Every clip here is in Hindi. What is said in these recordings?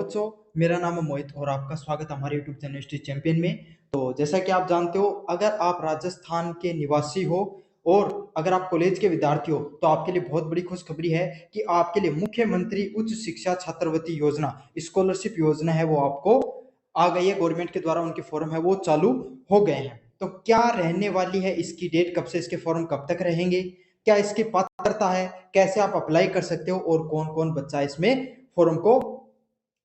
बच्चों, मेरा नाम है मोहित और आपका स्वागत है हमारे यूट्यूब चैनल हिस्ट्री चैंपियन में। तो जैसा कि आप जानते हो, अगर आप राजस्थान के निवासी हो और अगर आप कॉलेज के विद्यार्थी हो तो आपके लिए बहुत बड़ी खुशखबरी है कि आपके लिए मुख्यमंत्री उच्च शिक्षा छात्रवृत्ति योजना स्कॉलरशिप योजना है, वो आपको आ गई है। गवर्नमेंट के द्वारा उनके फॉर्म है वो चालू हो गए हैं। तो क्या रहने वाली है इसकी डेट, कब से इसके फॉर्म कब तक रहेंगे, क्या इसकी पात्रता है, कैसे आप अप्लाई कर सकते हो और कौन कौन बच्चा इसमें फॉर्म को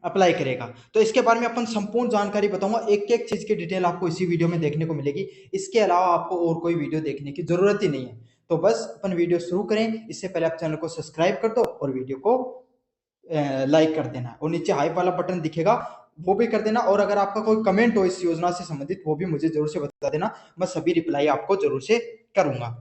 अप्लाई करेगा, तो इसके बारे में अपन संपूर्ण जानकारी बताऊंगा। एक एक चीज की डिटेल आपको इसी वीडियो में देखने को मिलेगी। इसके अलावा आपको और कोई वीडियो देखने की जरूरत ही नहीं है। तो बस अपन वीडियो शुरू करें इससे पहले आप चैनल को सब्सक्राइब कर दो और वीडियो को लाइक कर देना और नीचे हाइप वाला बटन दिखेगा वो भी कर देना। और अगर आपका कोई कमेंट हो इस योजना से संबंधित वो भी मुझे जरूर से बता देना, मैं सभी रिप्लाई आपको जरूर से करूंगा।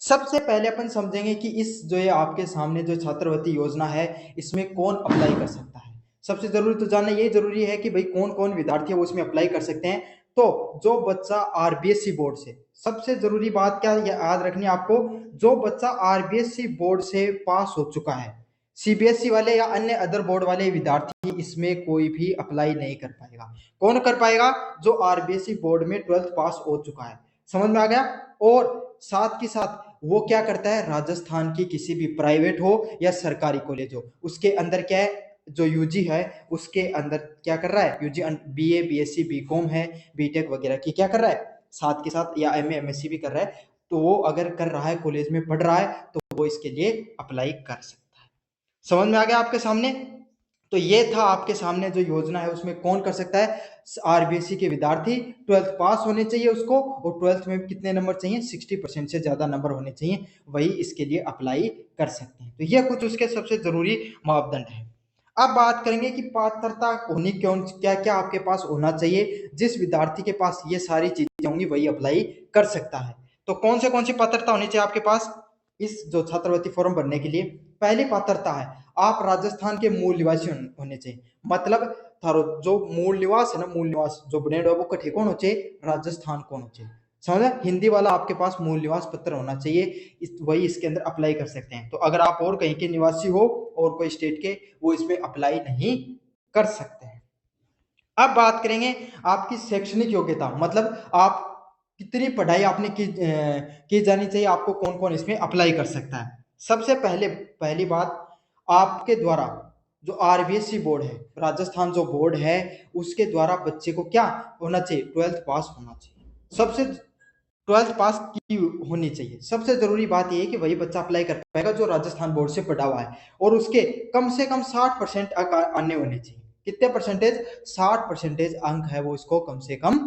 सबसे पहले अपन समझेंगे कि इस जो ये आपके सामने जो छात्रवृत्ति योजना है इसमें कौन अप्लाई कर सकता है। सबसे जरूरी तो जानना ये जरूरी है कि भाई कौन कौन विद्यार्थी है वो इसमें अप्लाई कर सकते हैं। तो जो बच्चा आरबीएससी बोर्ड से, सबसे जरूरी बात क्या याद रखनी है आपको, जो बच्चा आरबीएससी बोर्ड से पास हो चुका है, सीबीएसई वाले या अन्य अदर बोर्ड वाले विद्यार्थी इसमें कोई भी अप्लाई नहीं कर पाएगा। कौन कर पाएगा? जो आरबीएसई बोर्ड में 12th पास हो चुका है। समझ में आ गया? और साथ के साथ वो क्या करता है, राजस्थान की किसी भी प्राइवेट हो या सरकारी कॉलेज हो उसके अंदर क्या है, जो यूजी है उसके अंदर क्या कर रहा है, यूजी बीए बीएससी बीकॉम है, बीटेक वगैरह की क्या कर रहा है, साथ के साथ या एमए एमएससी भी कर रहा है। तो वो अगर कर रहा है, कॉलेज में पढ़ रहा है, तो वो इसके लिए अप्लाई कर सकता है। समझ में आ गया आपके सामने? तो ये था आपके सामने जो योजना है उसमें कौन कर सकता है, आरबीएससी के विद्यार्थी 12th पास होने चाहिए उसको, और 12th में कितने नंबर चाहिए, 60% से ज्यादा नंबर होने चाहिए, वही इसके लिए अप्लाई कर सकते हैं। तो ये कुछ उसके सबसे जरूरी मापदंड है। अब बात करेंगे कि पात्रता होनी क्यों, क्या क्या आपके पास होना चाहिए। जिस विद्यार्थी के पास ये सारी चीजें होंगी वही अप्लाई कर सकता है। तो कौन सी पात्रता होनी चाहिए आपके पास इस जो छात्रवृत्ति फॉर्म भरने के लिए? पहली पात्रता है आप राजस्थान के मूल निवासी होने चाहिए। मतलब थारो जो मूल निवास है ना, मूल निवास जो ब्रेड है वो कठे कौन हो चाहिए, राजस्थान कौन हो चाहिए। समझा? हिंदी वाला आपके पास मूल निवास पत्र होना चाहिए, वही इसके अंदर अप्लाई कर सकते हैं। तो अगर आप और कहीं के निवासी हो और कोई स्टेट के, वो इसमें अप्लाई नहीं कर सकते हैं। अब बात करेंगे आपकी शैक्षणिक योग्यता, मतलब आप कितनी पढ़ाई आपने की जानी चाहिए, आपको कौन कौन इसमें अप्लाई कर सकता है। सबसे पहली बात, आपके द्वारा जो आरबीएससी बोर्ड है, राजस्थान जो बोर्ड है उसके द्वारा बच्चे को क्या होना चाहिए, 12th पास होना चाहिए। सबसे 12th पास की होनी चाहिए। सबसे जरूरी बात यह है कि वही बच्चा अप्लाई कर पाएगा जो राजस्थान बोर्ड से पढ़ा हुआ है, और उसके कम से कम 60% अंक आने होने चाहिए। कितने परसेंटेज? 60% अंक है वो इसको कम से कम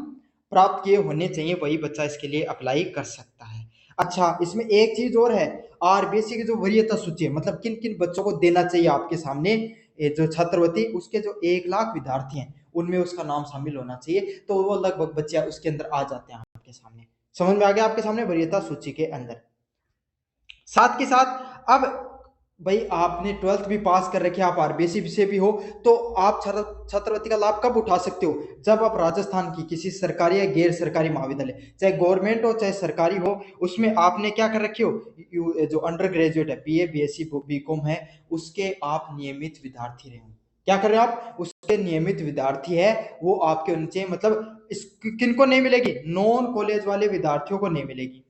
प्राप्त किए होने चाहिए, वही बच्चा इसके लिए अप्लाई कर सकता है। अच्छा, इसमें एक चीज और है, आरबीएससी की जो वरीयता सूची है, मतलब किन किन बच्चों को देना चाहिए आपके सामने जो छात्रवृत्ति, उसके जो 1 लाख विद्यार्थी हैं उनमें उसका नाम शामिल होना चाहिए। तो वो लगभग बच्चे उसके अंदर आ जाते हैं आपके सामने। समझ में आ गया आपके सामने वरीयता सूची के अंदर। साथ के साथ अब भाई आपने 12th भी पास कर रखी है, आप आरबीएससी से भी हो, तो आप छात्रवृत्ति का लाभ कब उठा सकते हो, जब आप राजस्थान की किसी सरकारी या गैर सरकारी महाविद्यालय, चाहे गवर्नमेंट हो चाहे सरकारी हो, उसमें आपने क्या कर रखी हो, जो अंडर ग्रेजुएट है, बीए बीएससी बीकॉम है, उसके आप नियमित विद्यार्थी रहे हो। क्या कर रहे हो आप, उसके नियमित विद्यार्थी है, वो आपके नीचे, मतलब किनको नहीं मिलेगी, नॉन कॉलेज वाले विद्यार्थियों को नहीं मिलेगी।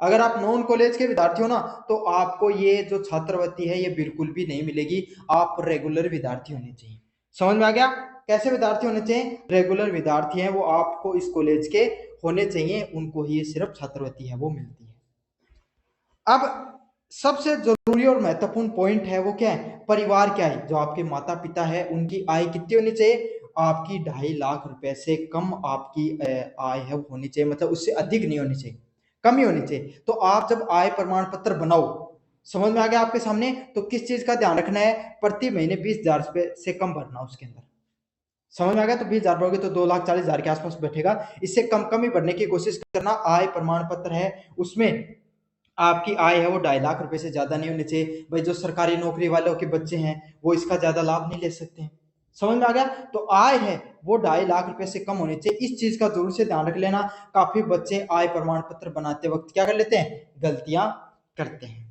अगर आप नॉन कॉलेज के विद्यार्थी हो ना, तो आपको ये जो छात्रवृत्ति है ये बिल्कुल भी नहीं मिलेगी। आप रेगुलर विद्यार्थी होने चाहिए। समझ में आ गया? कैसे विद्यार्थी होने चाहिए? रेगुलर विद्यार्थी हैं वो आपको इस कॉलेज के होने चाहिए, उनको ही सिर्फ छात्रवृत्ति है वो मिलती है। अब सबसे जरूरी और महत्वपूर्ण पॉइंट है वो क्या है, परिवार क्या है, जो आपके माता पिता है उनकी आय कितनी होनी चाहिए, आपकी 2.5 लाख रुपए से कम आपकी आय है होनी चाहिए, मतलब उससे अधिक नहीं होनी चाहिए, कम ही होनी चाहिए। तो आप जब आय प्रमाण पत्र बनाओ, समझ में आ गया आपके सामने, तो किस चीज का ध्यान रखना है, प्रति महीने 20,000 रुपए से कम भरना उसके अंदर। समझ में आ गया? तो 20,000 भरोगे तो 2,40,000 के आसपास बैठेगा, इससे कम कम ही भरने की कोशिश करना। आय प्रमाण पत्र है उसमें आपकी आय है वो 2.5 लाख रुपए से ज्यादा नहीं होनी चाहिए। भाई जो सरकारी नौकरी वालों के बच्चे हैं वो इसका ज्यादा लाभ नहीं ले सकते हैं। समझ में आ गया? तो आय है वो 2.5 लाख रुपए से कम होनी चाहिए। इस चीज का जरूर से ध्यान रख लेना। काफी बच्चे आय प्रमाण पत्र बनाते वक्त क्या कर लेते हैं, गलतियां करते हैं।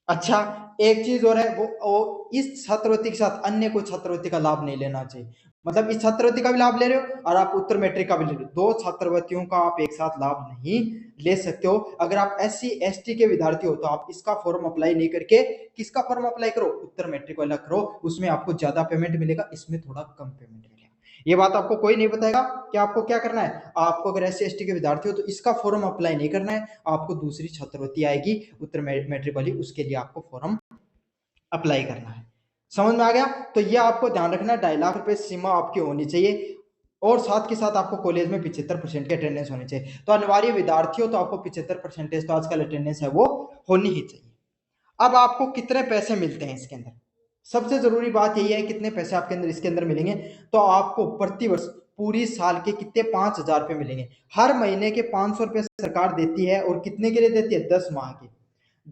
अच्छा, एक चीज और है, वो इस छात्रवृत्ति के साथ अन्य कोई छात्रवृत्ति का लाभ नहीं लेना चाहिए। मतलब इस छात्रवृत्ति का भी लाभ ले रहे हो और आप उत्तर मैट्रिक का भी ले रहे हो, दो छात्रवृत्तियों का आप एक साथ लाभ नहीं ले सकते हो। अगर आप SC ST के विद्यार्थी हो तो आप इसका फॉर्म अप्लाई नहीं करके किसका फॉर्म अप्लाई करो, उत्तर मैट्रिक वाला करो, उसमें आपको ज्यादा पेमेंट मिलेगा, इसमें थोड़ा कम पेमेंट मिलेगा। ये बात आपको कोई नहीं बताएगा कि आपको क्या करना है। आपको अगर SC ST के विद्यार्थी हो तो इसका फॉर्म अप्लाई नहीं करना है, आपको दूसरी छात्रवृत्ति आएगी उत्तर मैट्रिक वाली, उसके लिए आपको फॉर्म अप्लाई करना है। समझ में आ गया? तो ये आपको ध्यान रखना है, 2.5 लाख रुपए सीमा आपकी होनी चाहिए और साथ के साथ आपको कॉलेज में 75% की अटेंडेंस होनी चाहिए। तो अनिवार्य विद्यार्थी हो तो आपको 75% तो आजकल अटेंडेंस है वो होनी ही चाहिए। अब आपको कितने पैसे मिलते हैं इसके अंदर, सबसे जरूरी बात यही है कितने पैसे आपके अंदर इसके अंदर मिलेंगे। तो आपको प्रतिवर्ष पूरी साल के कितने 5,000 रुपए मिलेंगे। हर महीने के 500 रुपए सरकार देती है और कितने के लिए देती है, 10 माह के।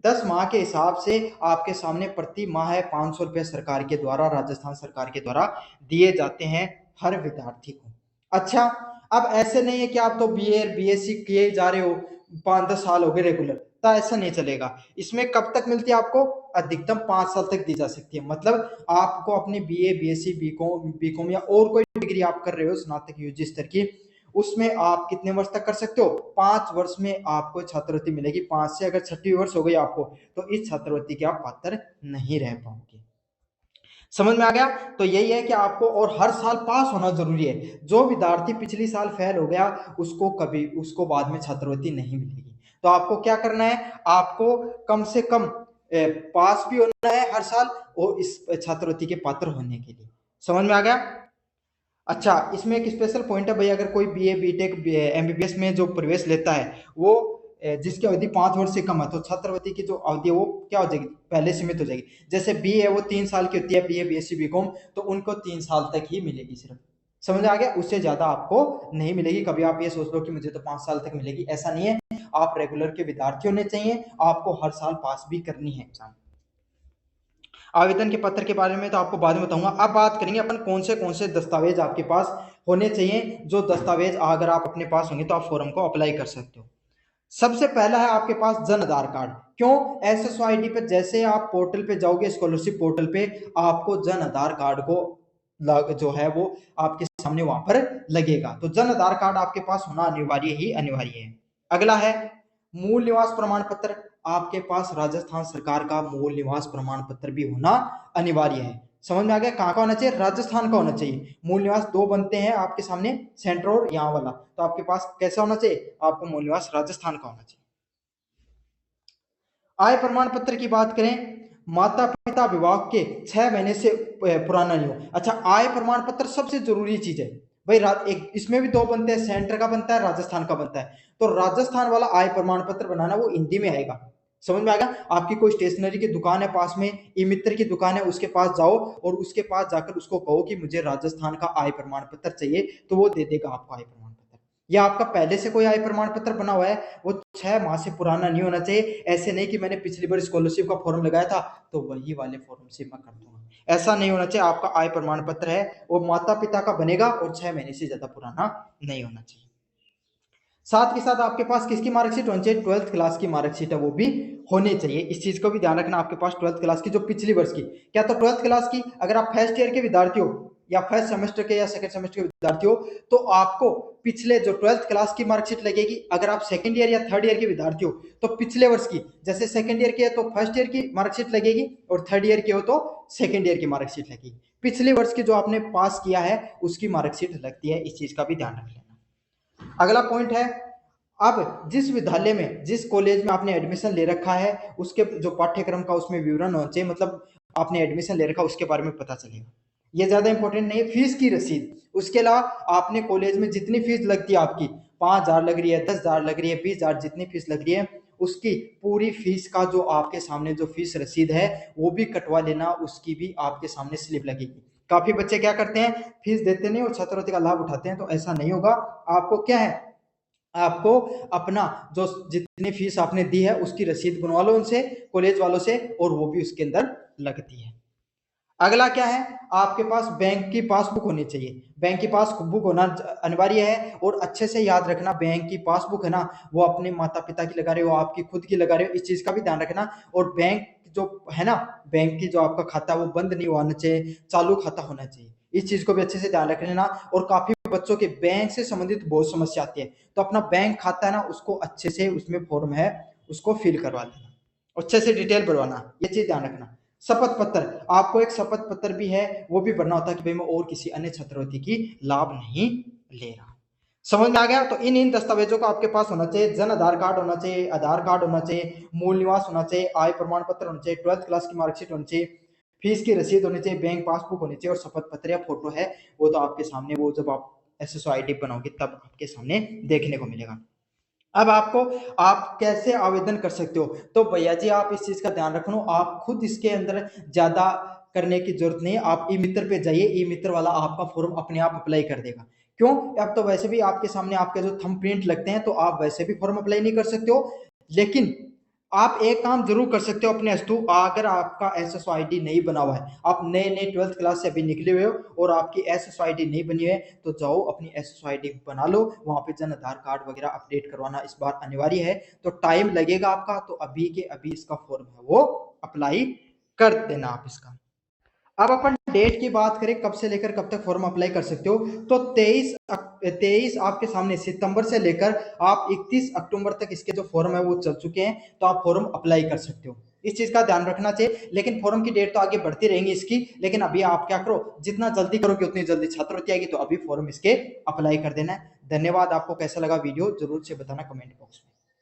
10 माह के हिसाब से आपके सामने प्रति माह है 500 रुपए सरकार के द्वारा, राजस्थान सरकार के द्वारा दिए जाते हैं हर विद्यार्थी को। अच्छा, अब ऐसे नहीं है कि आप तो BA BSc किए जा रहे हो, 5-10 साल हो गए रेगुलर, तो ऐसा नहीं चलेगा। इसमें कब तक मिलती है आपको, अधिकतम 5 साल तक दी जा सकती है। मतलब आपको अपनी BA BSc BCom या और कोई डिग्री आप कर रहे हो स्नातक UG स्तर की, उसमें आप कितने वर्ष तक कर सकते हो, 5 वर्ष में आपको छात्रवृत्ति मिलेगी। 5 से अगर 6वीं वर्ष हो गई आपको तो इस छात्रवृत्ति के आप पात्र नहीं रह पाओगे। समझ में आ गया? तो यही है कि आपको और हर साल पास होना जरूरी है। जो विद्यार्थी पिछली साल फेल हो गया उसको बाद में छात्रवृत्ति नहीं मिलेगी। तो आपको क्या करना है, आपको कम से कम पास भी होना है हर साल और इस छात्रवृत्ति के पात्र होने के लिए। समझ में आ गया? अच्छा, इसमें एक स्पेशल पॉइंट है भाई, अगर कोई BA BTech MBBS में जो प्रवेश लेता है वो जिसकी अवधि 5 वर्ष से कम है तो छात्रवृत्ति की जो अवधि है वो क्या हो जाएगी, पहले सीमित हो जाएगी। जैसे BA है वो 3 साल की होती है, BA BSc BCom तो उनको 3 साल तक ही मिलेगी सिर्फ। समझ आ गया? उससे ज्यादा आपको नहीं मिलेगी। कभी आप ये सोच लो कि मुझे तो 5 साल तक मिलेगी, ऐसा नहीं है। आप रेगुलर के विद्यार्थी होने चाहिए, आपको हर साल पास भी करनी है एग्जाम। आवेदन के पत्र के बारे में तो आपको बाद में बताऊंगा। अब बात करेंगे अपन कौन से दस्तावेज आपके पास होने चाहिए। जो दस्तावेज अगर आप अपने पास होंगे तो आप फॉर्म को अप्लाई कर सकते हो। सबसे पहला है आपके पास जन आधार कार्ड। क्यों, SSO ID पे जैसे आप पोर्टल पे जाओगे, स्कॉलरशिप पोर्टल पे आपको जन आधार कार्ड को जो है वो आपके सामने वहां पर लगेगा। तो जन आधार कार्ड आपके पास होना अनिवार्य ही अनिवार्य है। अगला है मूल निवास प्रमाण पत्र। आपके पास राजस्थान सरकार का मूल निवास प्रमाण पत्र भी होना अनिवार्य है। समझ में आ गया? कहाँ का होना चाहिए, राजस्थान का होना चाहिए। मूल निवास दो बनते हैं आपके सामने, सेंटर और यहाँ वाला, तो आपके पास कैसा होना चाहिए, आपको मूल निवास राजस्थान का होना चाहिए। आय प्रमाण पत्र की बात करें, माता पिता विभाग के 6 महीने से पुराना नहीं हो। अच्छा, आय प्रमाण पत्र सबसे जरूरी चीज है भाई। एक इसमें भी दो बनते हैं, सेंटर का बनता है, राजस्थान का बनता है। तो राजस्थान वाला आय प्रमाण पत्र बनाना वो हिंदी में आएगा। समझ में आ गया? आपकी कोई स्टेशनरी की दुकान है पास में, ई मित्र की दुकान है, उसके पास जाओ और उसके पास जाकर उसको कहो कि मुझे राजस्थान का आय प्रमाण पत्र चाहिए, तो वो दे देगा आपको आय प्रमाण पत्र। या आपका पहले से कोई आय प्रमाण पत्र बना हुआ है, वो 6 माह से पुराना नहीं होना चाहिए। ऐसे नहीं कि मैंने पिछली बार स्कॉलरशिप का फॉर्म लगाया था तो वही वाले फॉर्म से मैं कर दूंगा, ऐसा नहीं होना चाहिए। आपका आय प्रमाण पत्र है वो माता पिता का बनेगा और 6 महीने से ज्यादा पुराना नहीं होना चाहिए। साथ के साथ आपके पास किसकी मार्कशीट होनी चाहिए, 12th क्लास की मार्कशीट है वो भी होनी चाहिए। इस चीज को भी ध्यान रखना, आपके पास 12th क्लास की जो पिछली वर्ष की, क्या तो 12th क्लास की अगर आप फर्स्ट ईयर के विद्यार्थी हो या फर्स्ट सेमेस्टर के या सेकंड सेमेस्टर के विद्यार्थी हो तो आपको पिछले जो 12th क्लास की मार्कशीट लगेगी। अगर आप सेकंड ईयर या थर्ड ईयर के विद्यार्थी हो तो पिछले वर्ष की, जैसे सेकंड ईयर की है तो फर्स्ट ईयर की मार्कशीट लगेगी और थर्ड ईयर की हो तो सेकंड ईयर की मार्कशीट लगेगी। पिछले वर्ष की जो आपने पास किया है उसकी मार्कशीट लगती है, इस चीज का भी ध्यान रख लेना। अगला पॉइंट है, अब जिस विद्यालय में जिस कॉलेज में आपने एडमिशन ले रखा है उसके जो पाठ्यक्रम का उसमें विवरण होना चाहिए, मतलब आपने एडमिशन ले रखा उसके बारे में पता चलेगा। ये ज्यादा इंपॉर्टेंट नहीं है, फीस की रसीद। उसके अलावा आपने कॉलेज में जितनी फीस लगती है आपकी, 5,000 लग रही है, 10,000 लग रही है, 20,000 जितनी फीस लग रही है, उसकी पूरी फीस का जो आपके सामने जो फीस रसीद है वो भी कटवा लेना, उसकी भी आपके सामने स्लिप लगेगी। काफी बच्चे क्या करते हैं, फीस देते नहीं और छात्रवृत्ति का लाभ उठाते हैं, तो ऐसा नहीं होगा। आपको क्या है, आपको अपना जो जितनी फीस आपने दी है उसकी रसीद बनवा लो उनसे, कॉलेज वालों से, और वो भी उसके अंदर लगती है। अगला क्या है, आपके पास बैंक की पासबुक होनी चाहिए। बैंक की पासबुक होना अनिवार्य है और अच्छे से याद रखना, बैंक की पासबुक है ना वो अपने माता पिता की लगा रहे हो, आपकी खुद की लगा रहे हो, इस चीज का भी ध्यान रखना। और बैंक जो है ना, बैंक की जो आपका खाता है वो बंद नहीं होना चाहिए, चालू खाता होना चाहिए। इस चीज को भी अच्छे से ध्यान रख लेना। और काफी बच्चों के बैंक से संबंधित बहुत समस्या आती है, तो अपना बैंक खाता है ना उसको अच्छे से, उसमें फॉर्म है उसको फिल करवा देना, अच्छे से डिटेल भरवाना, ये चीज ध्यान रखना। शपथ पत्र, आपको एक शपथ पत्र भी है वो भी भरना होता है कि भाई मैं और किसी अन्य छात्रवृत्ति की लाभ नहीं ले रहा। समझ में आ गया? तो इन इन दस्तावेजों को आपके पास होना चाहिए। जन आधार कार्ड होना चाहिए, आधार कार्ड होना चाहिए, मूल निवास होना चाहिए, आय प्रमाण पत्र होना चाहिए, 12th क्लास की मार्कशीट होनी चाहिए, फीस की रसीद होनी चाहिए, बैंक पासबुक होनी चाहिए, और शपथ पत्र या फोटो है वो तो आपके सामने, वो जब आप SSO ID बनाओगे तब आपके सामने देखने को मिलेगा। अब आपको, आप कैसे आवेदन कर सकते हो? तो भैया जी आप इस चीज का ध्यान रखो, आप खुद इसके अंदर ज्यादा करने की जरूरत नहीं है। आप ई मित्र पे जाइए, ई मित्र वाला आपका फॉर्म अपने आप अप्लाई कर देगा। क्यों? अब तो वैसे भी आपके सामने आपके जो थंब प्रिंट लगते हैं, तो आप वैसे भी फॉर्म अप्लाई नहीं कर सकते हो। लेकिन आप एक काम जरूर कर सकते हो अपने अस्तु, अगर आपका SSO ID नहीं बना हुआ है, आप नए नए 12th क्लास से अभी निकले हुए हो और आपकी SSO ID नहीं बनी है, तो जाओ अपनी SSO ID बना लो। वहां पे जन आधार कार्ड वगैरह अपडेट करवाना इस बार अनिवार्य है, तो टाइम लगेगा आपका, तो अभी के अभी इसका फॉर्म है वो अप्लाई कर देना आप इसका। अब अपन डेट की बात करें, कब से लेकर कब तक फॉर्म अप्लाई कर सकते हो, तो 23 आपके सामने सितंबर से लेकर आप 31 अक्टूबर तक इसके जो फॉर्म है वो चल चुके हैं, तो आप फॉर्म अप्लाई कर सकते हो। इस चीज का ध्यान रखना चाहिए। लेकिन फॉर्म की डेट तो आगे बढ़ती रहेंगी इसकी, लेकिन अभी आप क्या करो, जितना जल्दी करोगे उतनी जल्दी छात्रवृत्ति आएगी, तो अभी फॉर्म इसके अप्लाई कर देना है। धन्यवाद। आपको कैसा लगा वीडियो जरूर से बताना कमेंट बॉक्स में।